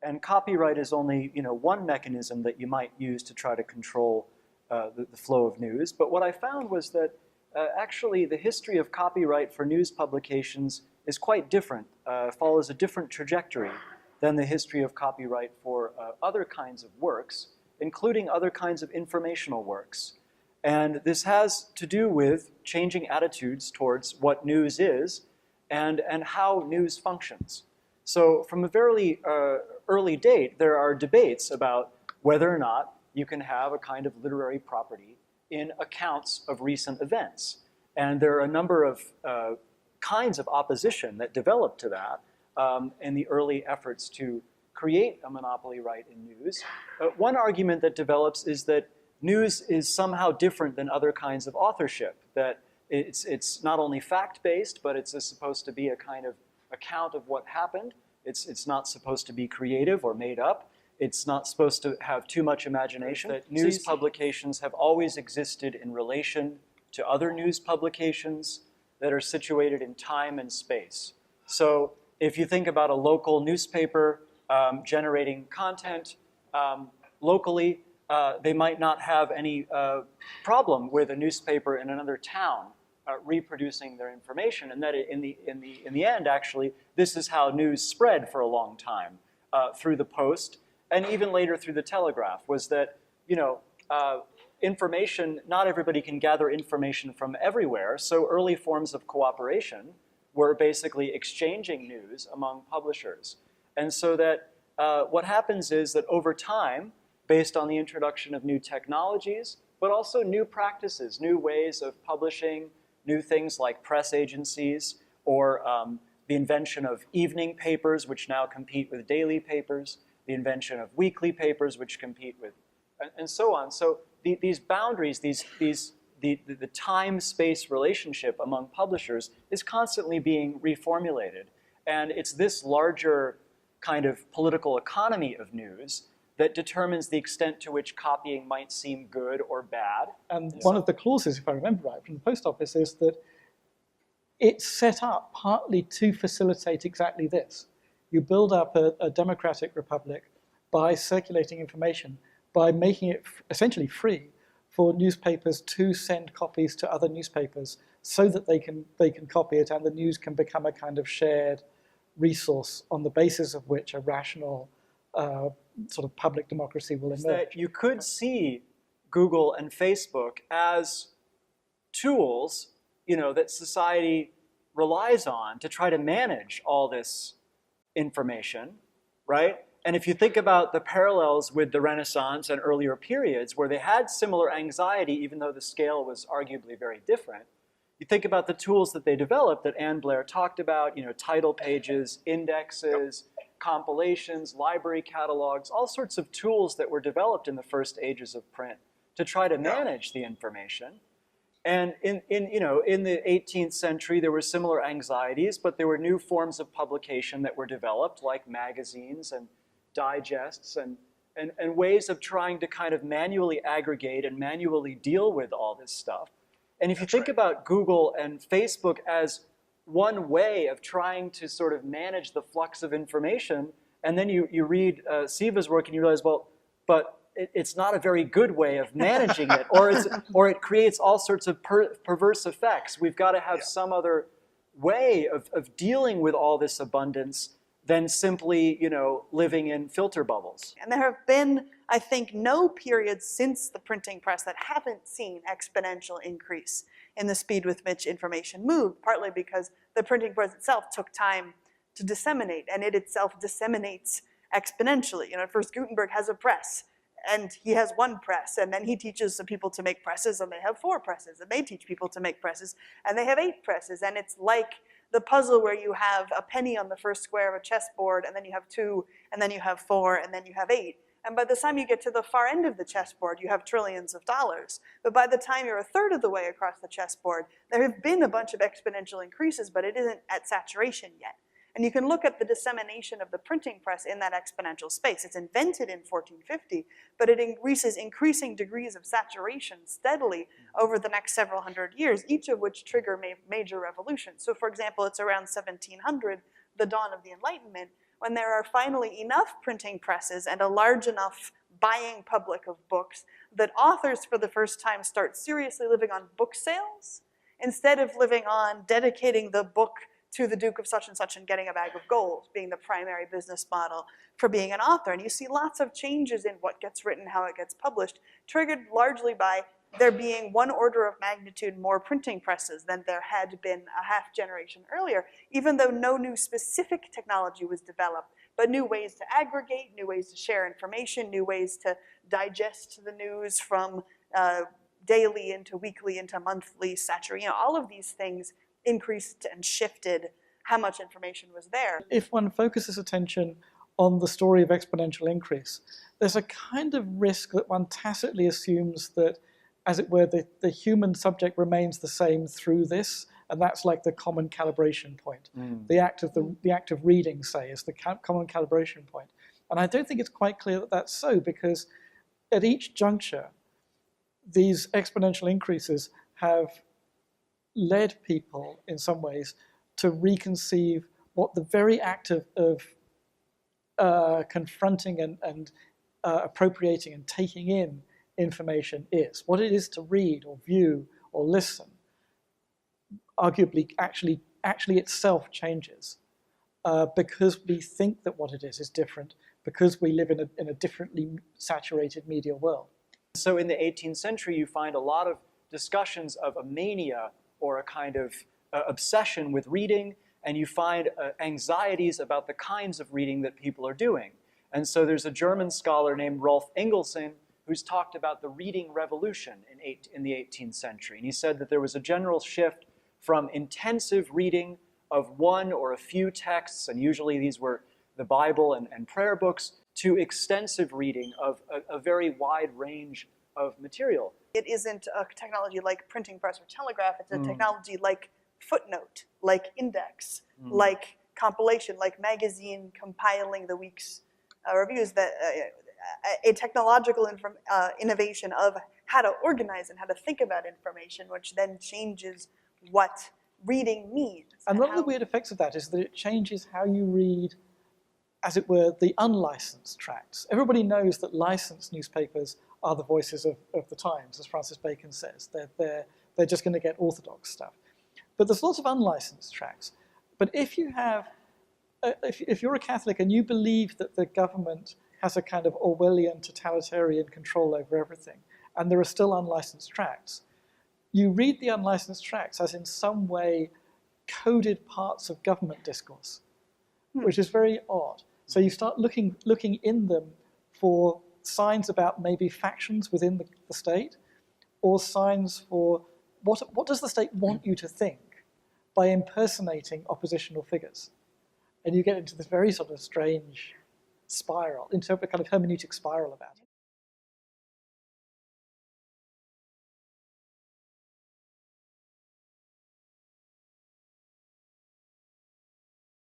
And copyright is only, one mechanism that you might use to try to control the flow of news. But what I found was that actually the history of copyright for news publications is quite different, follows a different trajectory than the history of copyright for other kinds of works, including other kinds of informational works. And this has to do with changing attitudes towards what news is and how news functions. So from a very early date, there are debates about whether or not you can have a kind of literary property in accounts of recent events. And there are a number of kinds of opposition that developed to that in the early efforts to create a monopoly right in news. One argument that develops is that news is somehow different than other kinds of authorship, that it's not only fact-based, but it's supposed to be a kind of account of what happened. It's not supposed to be creative or made up. It's not supposed to have too much imagination. That news publications have always existed in relation to other news publications that are situated in time and space. So if you think about a local newspaper generating content locally, they might not have any problem with a newspaper in another town reproducing their information, and that in the end, actually, this is how news spread for a long time through the Post, and even later through the Telegraph. Was that information? Not everybody can gather information from everywhere, so early forms of cooperation were basically exchanging news among publishers, and so that what happens is that over time, based on the introduction of new technologies, but also new practices, new ways of publishing, new things like press agencies, or the invention of evening papers, which now compete with daily papers, the invention of weekly papers, which compete with, and so on. So these boundaries, the time-space relationship among publishers is constantly being reformulated. And it's this larger kind of political economy of news that determines the extent to which copying might seem good or bad. And one of the clauses, if I remember right, from the Post Office is that it's set up partly to facilitate exactly this. You build up a democratic republic by circulating information, by making it essentially free for newspapers to send copies to other newspapers so that they can copy it, and the news can become a kind of shared resource on the basis of which a rational sort of public democracy will emerge. That you could see Google and Facebook as tools, that society relies on to try to manage all this information, right? And if you think about the parallels with the Renaissance and earlier periods where they had similar anxiety, even though the scale was arguably very different, you think about the tools that they developed that Ann Blair talked about, title pages, indexes, compilations, library catalogs, all sorts of tools that were developed in the first ages of print to try to manage the information. And in the 18th century, there were similar anxieties, but there were new forms of publication that were developed, like magazines and digests and ways of trying to kind of manually aggregate and manually deal with all this stuff. And if you think about Google and Facebook as one way of trying to sort of manage the flux of information, and then you read Siva's work and you realize, well, but it's not a very good way of managing it, or it creates all sorts of perverse effects. We've got to have some other way of dealing with all this abundance than simply, living in filter bubbles. And there have been, I think, no periods since the printing press that haven't seen exponential increase in the speed with which information moved, partly because the printing press itself took time to disseminate, and it itself disseminates exponentially. First Gutenberg has a press, and he has one press, and then he teaches some people to make presses, and they have 4 presses, and they teach people to make presses, and they have 8 presses, and it's like the puzzle where you have a penny on the first square of a chessboard, and then you have 2, and then you have 4, and then you have 8. And by the time you get to the far end of the chessboard, you have trillions of dollars. But by the time you're a third of the way across the chessboard, there have been a bunch of exponential increases, but it isn't at saturation yet. And you can look at the dissemination of the printing press in that exponential space. It's invented in 1450, but it increases increasing degrees of saturation steadily over the next several hundred years, each of which trigger major revolutions. So for example, it's around 1700, the dawn of the Enlightenment, when there are finally enough printing presses and a large enough buying public of books, that authors for the first time start seriously living on book sales instead of living on dedicating the book to the Duke of such and such and getting a bag of gold being the primary business model for being an author. And you see lots of changes in what gets written, how it gets published, triggered largely by there being one order of magnitude more printing presses than there had been a half generation earlier, even though no new specific technology was developed, but new ways to aggregate, new ways to share information, new ways to digest the news from daily into weekly into monthly, saturated. All of these things increased and shifted how much information was there. If one focuses attention on the story of exponential increase, there's a kind of risk that one tacitly assumes that, as it were, the human subject remains the same through this, and that's like the common calibration point. The act of reading, say, is the common calibration point. And I don't think it's quite clear that that's so, because at each juncture, these exponential increases have led people, in some ways, to reconceive what the very act of confronting and appropriating and taking in information is. What it is to read or view or listen, arguably, actually itself changes because we think that what it is different, because we live in a differently saturated media world. So in the 18th century, you find a lot of discussions of a mania or a kind of obsession with reading, and you find anxieties about the kinds of reading that people are doing. And so there's a German scholar named Rolf Engelsen who's talked about the reading revolution in the 18th century. And he said that there was a general shift from intensive reading of one or a few texts, and usually these were the Bible and prayer books, to extensive reading of a very wide range of material. It isn't a technology like printing press or telegraph, it's a technology like footnote, like index, like compilation, like magazine compiling the week's reviews, that a technological innovation of how to organize and how to think about information, which then changes what reading means. And one of the weird effects of that is that it changes how you read, as it were, the unlicensed tracts. Everybody knows that licensed newspapers are the voices of the times, as Francis Bacon says. They're just going to get orthodox stuff. But there's lots of unlicensed tracts. But if you have, if you're a Catholic and you believe that the government has a kind of Orwellian totalitarian control over everything, and there are still unlicensed tracts, you read the unlicensed tracts as in some way coded parts of government discourse, which is very odd. So you start looking in them for signs about maybe factions within the state, or signs for what does the state want you to think by impersonating oppositional figures. And you get into this very sort of strange spiral, into a kind of hermeneutic spiral about it.